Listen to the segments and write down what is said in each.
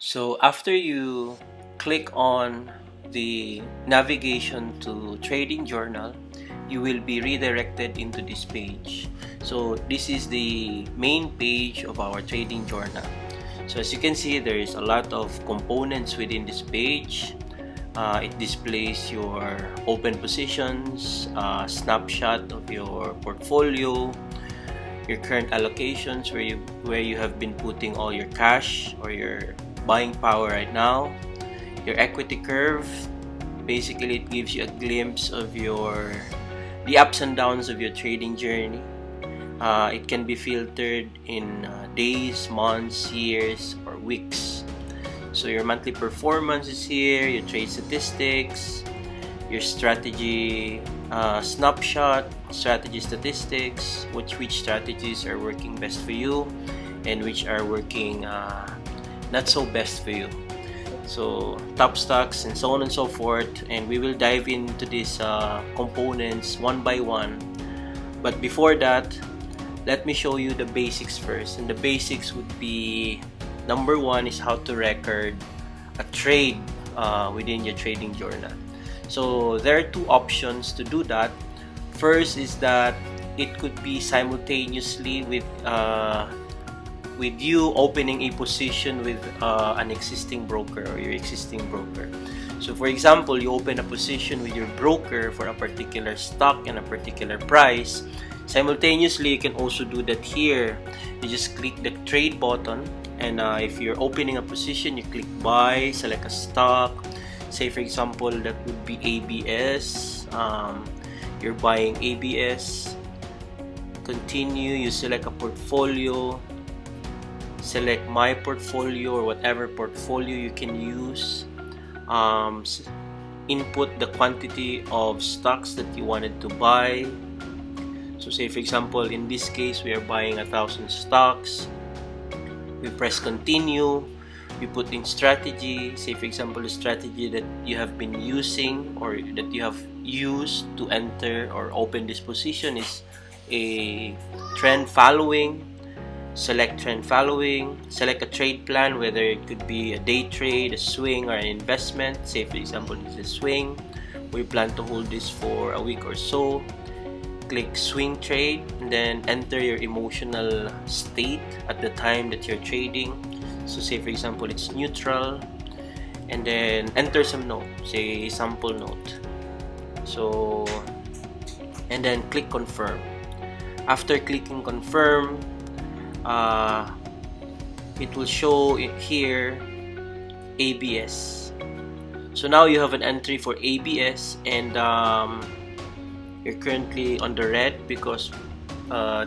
So after you click on the navigation to trading journal, you will be redirected into this page. So this is the main page of our trading journal. So as you can see, there is a lot of components within this page. It displays your open positions, snapshot of your portfolio, your current allocations, where you have been putting all your cash or your buying power right now, your equity curve. Basically, it gives you a glimpse of the ups and downs of your trading journey. It can be filtered in days, months, years, or weeks. So your monthly performance is here, your trade statistics, your strategy snapshot, strategy statistics, which strategies are working best for you and which are working not so best for you. So top stocks and so on and so forth, and we will dive into these components one by one. But before that, let me show you the basics first. And the basics would be, number one is how to record a trade within your trading journal. So there are two options to do that. First is that it could be simultaneously with you opening a position with an existing broker or your existing broker. So for example, you open a position with your broker for a particular stock and a particular price. Simultaneously, you can also do that here. You just click the trade button, and if you're opening a position, you click buy, select a stock. Say for example, that would be ABS. You're buying ABS. Continue, you select a portfolio. Select my portfolio or whatever portfolio you can use. Input the quantity of stocks that you wanted to buy. So say for example, in this case, we are buying 1,000 stocks. We press continue. We put in strategy. Say for example, the strategy that you have been using or that you have used to enter or open this position is a trend following. Select trend following. Select a trade plan, whether it could be a day trade, a swing, or an investment. Say for example, it's a swing. We plan to hold this for a week or so. Click swing trade, and then enter your emotional state at the time that you're trading. So say for example, it's neutral, and then enter some note, say sample note. So, and then click confirm. After clicking confirm, it will show it here ABS. So now you have an entry for ABS, and you're currently on the red because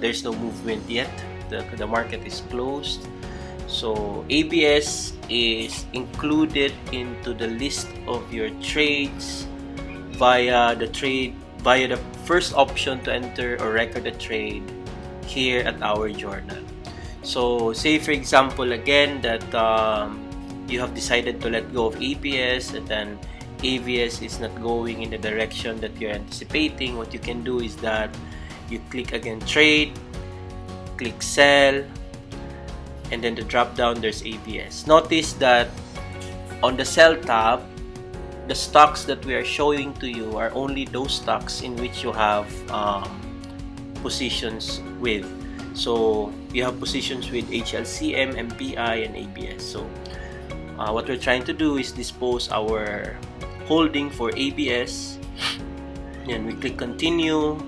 there's no movement yet. The market is closed. So ABS is included into the list of your trades via the first option to enter or record a trade here at our journal. So say for example again that you have decided to let go of ABS, and then ABS is not going in the direction that you're anticipating. What you can do is that you click again trade, click sell, and then the drop down there's ABS. Notice that on the sell tab, the stocks that we are showing to you are only those stocks in which you have positions with. So you have positions with HLCM, MPI, and ABS. So what we're trying to do is dispose our holding for ABS, and we click continue,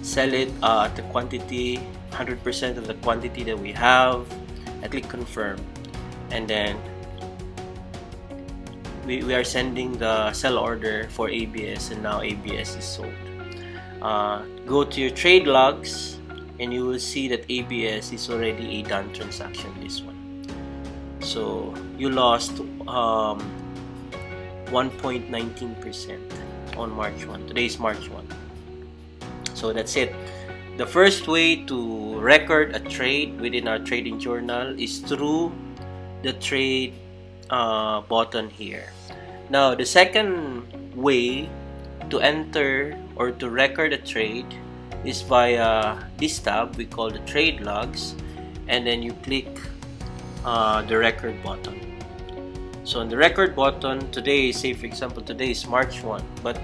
sell it at the quantity 100% of the quantity that we have. I click confirm, and then we are sending the sell order for ABS, and now ABS is sold. Go to your trade logs, and you will see that ABS is already a done transaction, this one. So you lost 1.19% on March 1. Today is March 1. So that's it. The first way to record a trade within our trading journal is through the trade button here. Now the second way to enter or to record a trade is via this tab we call the trade logs, and then you click the record button. So on the record button, today, say for example, today is March 1, but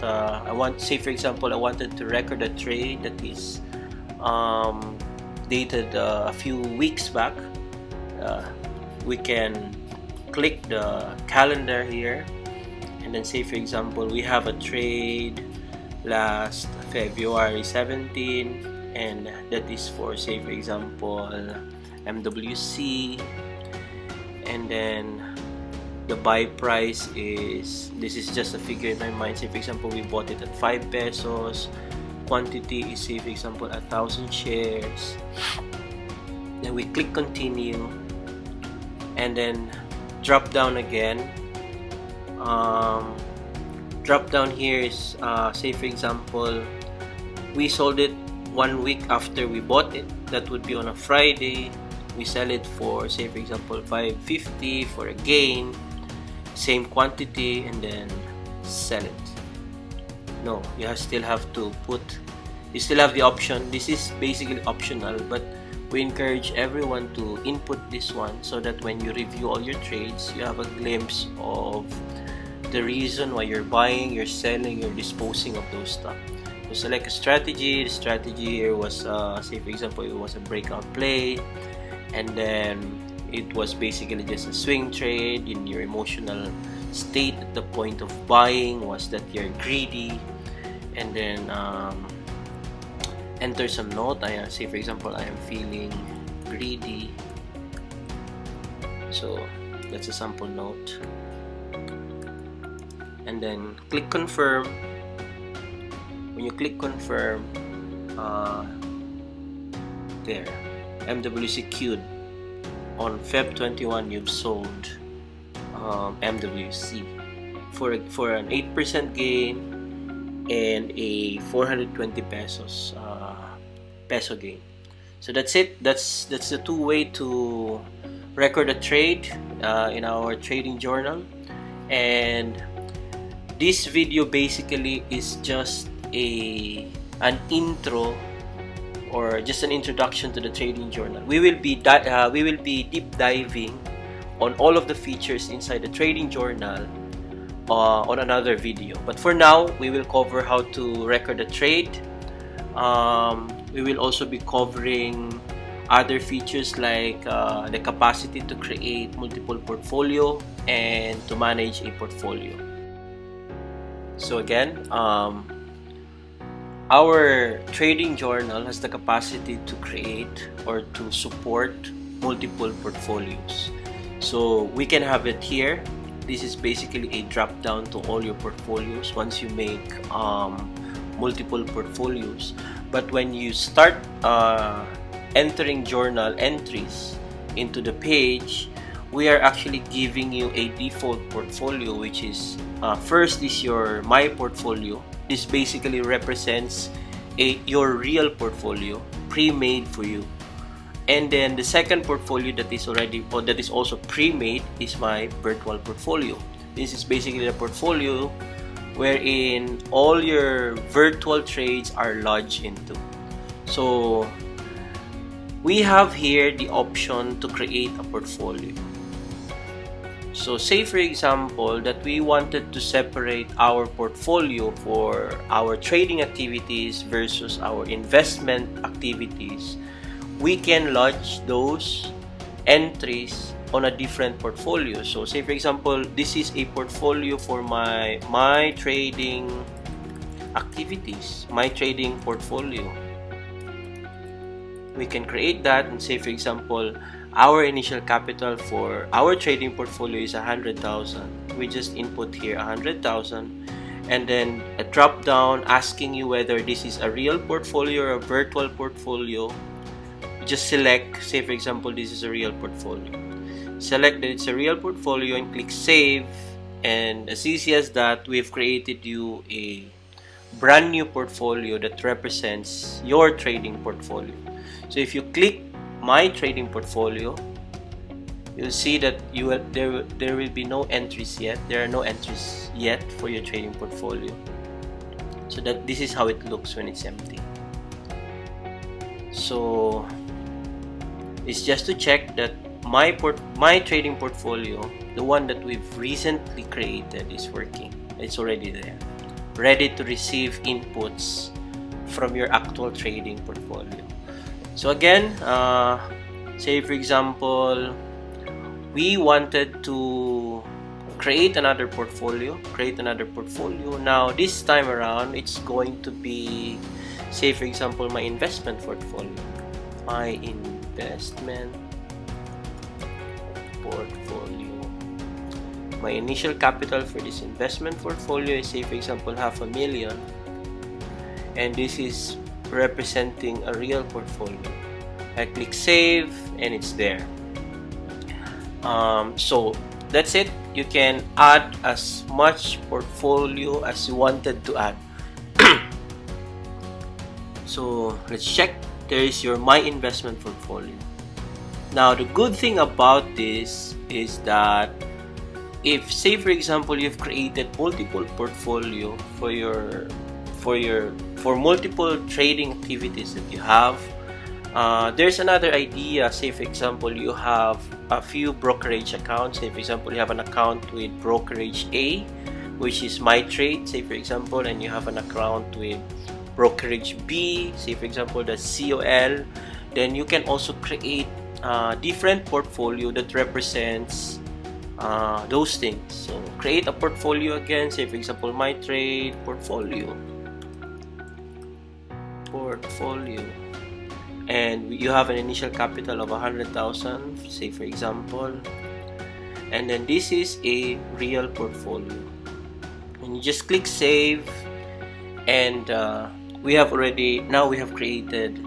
say for example, I wanted to record a trade that is dated a few weeks back. We can click the calendar here, and then say for example, we have a trade last February 17, and that is for, say for example, MWC, and then the buy price is, this is just a figure in my mind, say for example we bought it at 5 pesos, quantity is, say for example, 1,000 shares. Then we click continue, and then drop down again. Drop down here is, say for example, we sold it 1 week after we bought it. That would be on a Friday. We sell it for, say for example, 550 for a gain, same quantity, and then sell it. No, you still have to put, you still have the option. This is basically optional, but we encourage everyone to input this one so that when you review all your trades, you have a glimpse of the reason why you're buying, you're selling, you're disposing of those stuff. So select a strategy. The strategy here was, say for example, it was a breakout play, and then it was basically just a swing trade. In your emotional state at the point of buying was that you're greedy, and then enter some note. I say for example, I am feeling greedy, so that's a sample note, and then click confirm. When you click confirm, there, MWC queued. On Feb 21, you've sold MWC for an 8% gain and a 420 pesos peso gain. So that's it. That's the two-way to record a trade in our trading journal. And this video basically is just an intro, or just an introduction to the trading journal. We will be deep diving on all of the features inside the trading journal on another video. But for now, we will cover how to record a trade. We will also be covering other features like the capacity to create multiple portfolio and to manage a portfolio. So again, our trading journal has the capacity to create or to support multiple portfolios. So we can have it here. This is basically a drop down to all your portfolios once you make multiple portfolios. But when you start entering journal entries into the page, we are actually giving you a default portfolio, which is first is your My Portfolio. This basically represents your real portfolio pre-made for you, and then the second portfolio that is already, or that is also pre-made, is my virtual portfolio. This is basically the portfolio wherein all your virtual trades are lodged into. So we have here the option to create a portfolio. So say for example that we wanted to separate our portfolio for our trading activities versus our investment activities. We can lodge those entries on a different portfolio. So say for example, this is a portfolio for my trading activities, my trading portfolio. We can create that and say for example, our initial capital for our trading portfolio is 100,000. We just input here 100,000, and then a drop down asking you whether this is a real portfolio or a virtual portfolio. Just select, say for example, this is a real portfolio. Select that it's a real portfolio and click save, and as easy as that, we've created you a brand new portfolio that represents your trading portfolio. So if you click My Trading Portfolio, you'll see that there will be no entries yet. There are no entries yet for your trading portfolio. So that this is how it looks when it's empty. So it's just to check that my trading portfolio, the one that we've recently created, is working. It's already there, ready to receive inputs from your actual trading portfolio. So again, say for example, we wanted to create another portfolio. Now this time around, it's going to be, say for example, my investment portfolio. My initial capital for this investment portfolio is, say for example, $500,000, and this is representing a real portfolio. I click save and it's there. So that's it. You can add as much portfolio as you wanted to add. So let's check. There is your my investment portfolio. Now the good thing about this is that if, say for example, you've created multiple portfolio for multiple trading activities that you have, there's another idea. Say for example, you have a few brokerage accounts. Say for example, you have an account with brokerage A, which is my trade, say for example, and you have an account with brokerage B, say for example, that's COL. Then you can also create different portfolio that represents those things. So create a portfolio again, say for example, my trade portfolio, and you have an initial capital of 100,000, say for example, and then this is a real portfolio, and you just click save, and we have created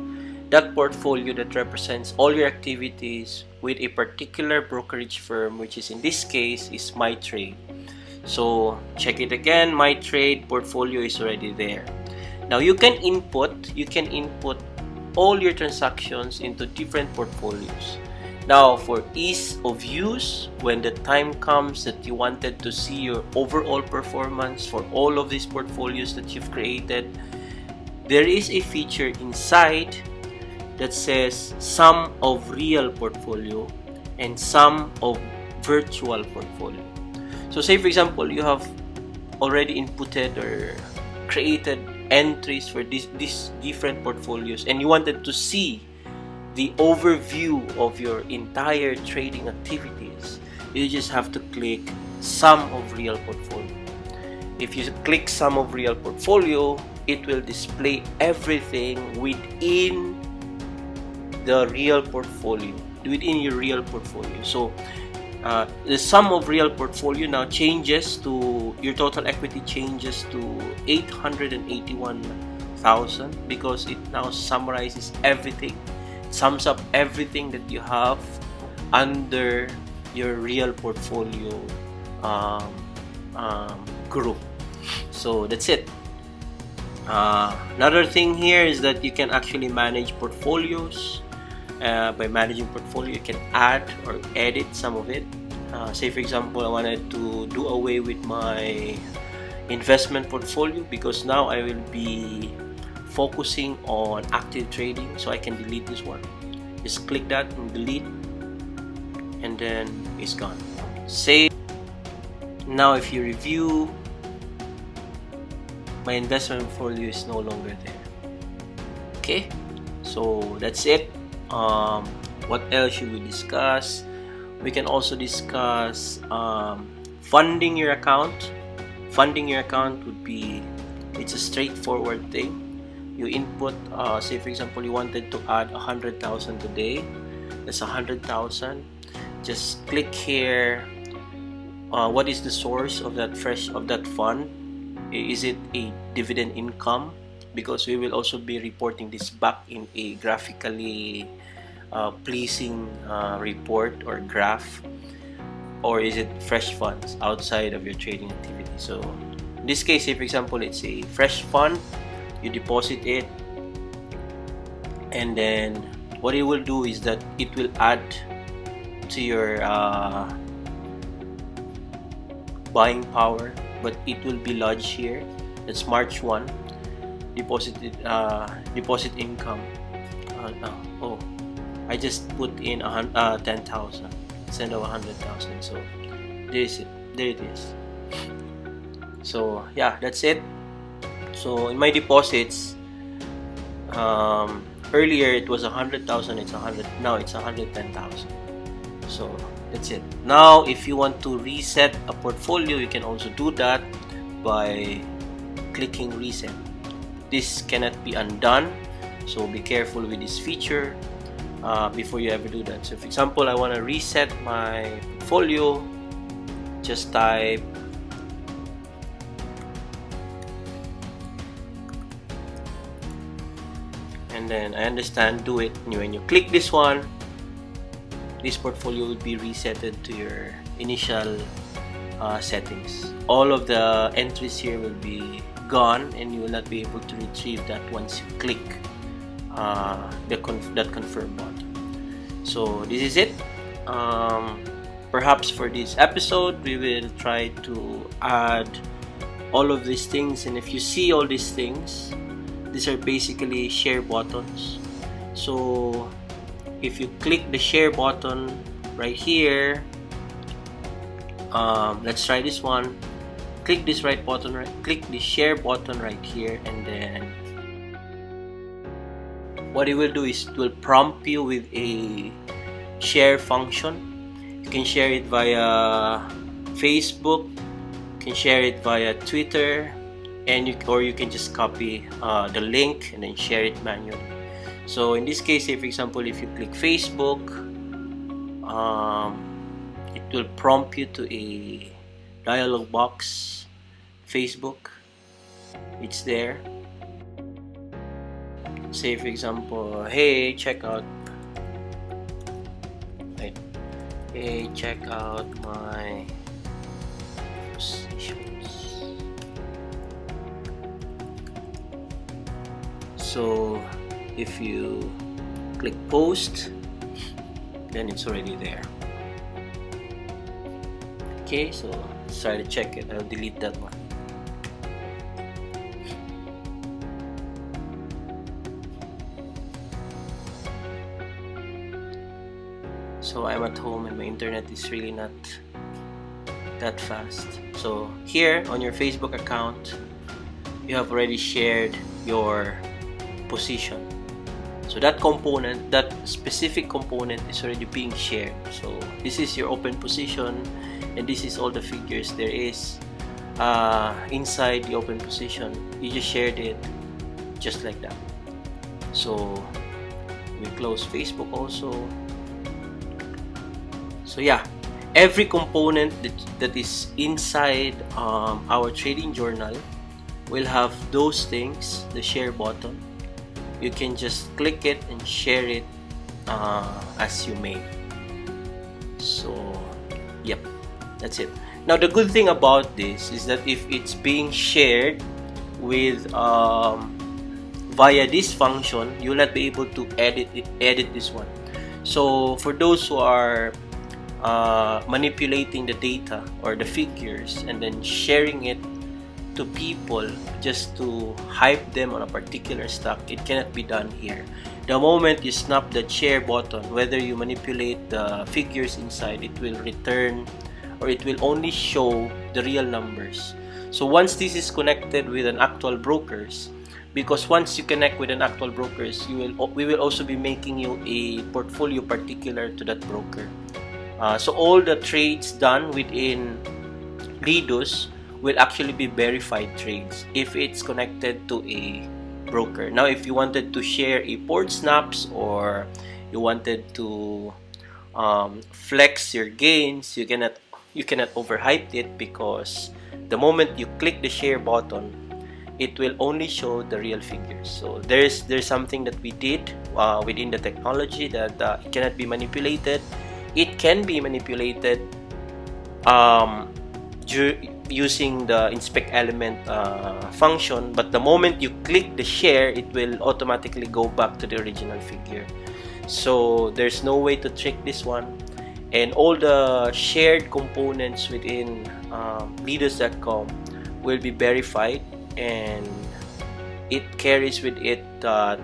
that portfolio that represents all your activities with a particular brokerage firm, which is in this case is my trade. So check it again, my trade portfolio is already there. Now you can input all your transactions into different portfolios. Now for ease of use, when the time comes that you wanted to see your overall performance for all of these portfolios that you've created, there is a feature inside that says sum of real portfolio and sum of virtual portfolio. So say for example, you have already inputted or created entries for these different portfolios, and you wanted to see the overview of your entire trading activities. You just have to click sum of real portfolio. If you click sum of real portfolio, it will display everything within the real portfolio, within your real portfolio. So the sum of real portfolio now changes to, your total equity changes to 881,000, because it now summarizes everything, sums up everything that you have under your real portfolio group. So that's it. Another thing here is that you can actually manage portfolios. By managing portfolio, you can add or edit some of it. Say for example, I wanted to do away with my investment portfolio because now I will be focusing on active trading, so I can delete this one. Just click that and delete, and then it's gone. Save. Now if you review, my investment portfolio is no longer there. Okay, so that's it. What else should we discuss? We can also discuss funding your account. Funding your account would be, it's a straightforward thing. You input, say for example, you wanted to add 100,000 today. That's 100,000. Just click here. What is the source of that fund? Is it a dividend income? Because we will also be reporting this back in a graphically pleasing report or graph. Or is it fresh funds outside of your trading activity? So in this case, say for example, it's a fresh fund. You deposit it, and then what it will do is that it will add to your buying power, but it will be lodged here. That's March 1. Deposit income. I just put in 10,000 instead of 100,000. So there it is. So yeah, that's it. So in my deposits, earlier it was 100,000. It's 100. Now it's 110,000. So that's it. Now, if you want to reset a portfolio, you can also do that by clicking reset. This cannot be undone, so be careful with this feature before you ever do that. So, for example, I want to reset my portfolio. Just type and then I understand, do it. When you click this one, this portfolio will be resetted to your initial settings. All of the entries here will be gone, and you will not be able to retrieve that once you click that confirm button. So this is it. Perhaps for this episode, we will try to add all of these things, and if you see all these things, these are basically share buttons. So if you click the share button right here, let's try this one. Click this click the share button right here, and then what it will do is it will prompt you with a share function. You can share it via Facebook, you can share it via Twitter, and or you can just copy the link and then share it manually. So in this case, say for example, if you click Facebook, it will prompt you to a dialog box. Facebook, it's there. Say for example, hey, check out my positions. So if you click post, then it's already there. Okay, so let's try to check it. I'll delete that one. So I'm at home and my internet is really not that fast. So here on your Facebook account, you have already shared your position. So that component, that specific component is already being shared. So this is your open position, and this is all the figures there is inside the open position. You just shared it just like that. So we close Facebook also. So yeah, every component that is inside our trading journal will have those things, the share button. You can just click it and share it as you may. So yep, that's it. Now the good thing about this is that if it's being shared with via this function, you'll not be able to edit this one. So for those who are manipulating the data or the figures and then sharing it to people just to hype them on a particular stock, it cannot be done here. The moment you snap the share button, whether you manipulate the figures inside, it will return, or it will only show the real numbers. So once this is connected with an actual brokers, because once you connect with an actual brokers, we will also be making you a portfolio particular to that broker. So all the trades done within Lyduz will actually be verified trades if it's connected to a broker. Now, if you wanted to share a port snaps, or you wanted to flex your gains, you cannot overhype it, because the moment you click the share button, it will only show the real figures. So there's something that we did within the technology that it cannot be manipulated. It can be manipulated using the inspect element function, but the moment you click the share, it will automatically go back to the original figure. So there's no way to trick this one, and all the shared components within Lyduz.com will be verified, and it carries with it that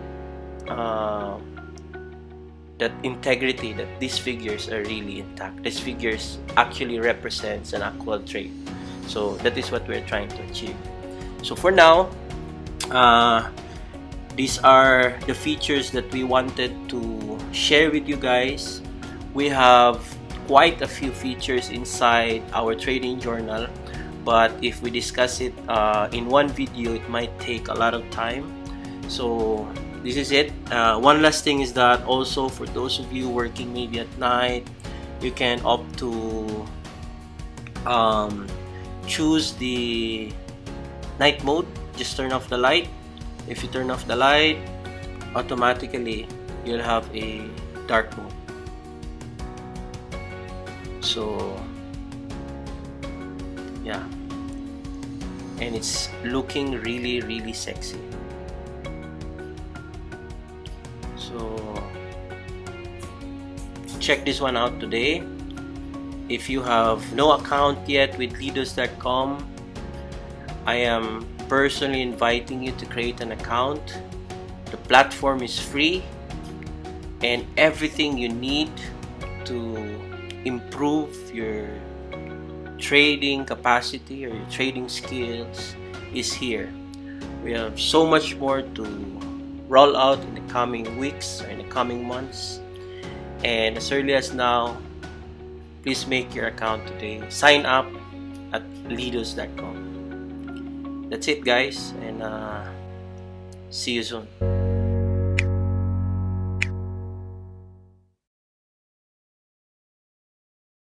that integrity, that these figures are really intact. These figures actually represents an actual trade. So that is what we're trying to achieve. So for now, these are the features that we wanted to share with you guys. We have quite a few features inside our trading journal, but if we discuss it in one video, it might take a lot of time. So this is it. One last thing is that also for those of you working maybe at night, you can opt to choose the night mode. Just turn off the light. If you turn off the light, automatically you'll have a dark mode. So yeah, and it's looking really sexy. So check this one out today. If you have no account yet with Lyduz.com, I am personally inviting you to create an account. The platform is free, and everything you need to improve your trading capacity or your trading skills is here. We have so much more to roll out in the coming weeks or in the coming months, and as early as now, please make your account today. Sign up at Lyduz.com. That's it, guys, and see you soon.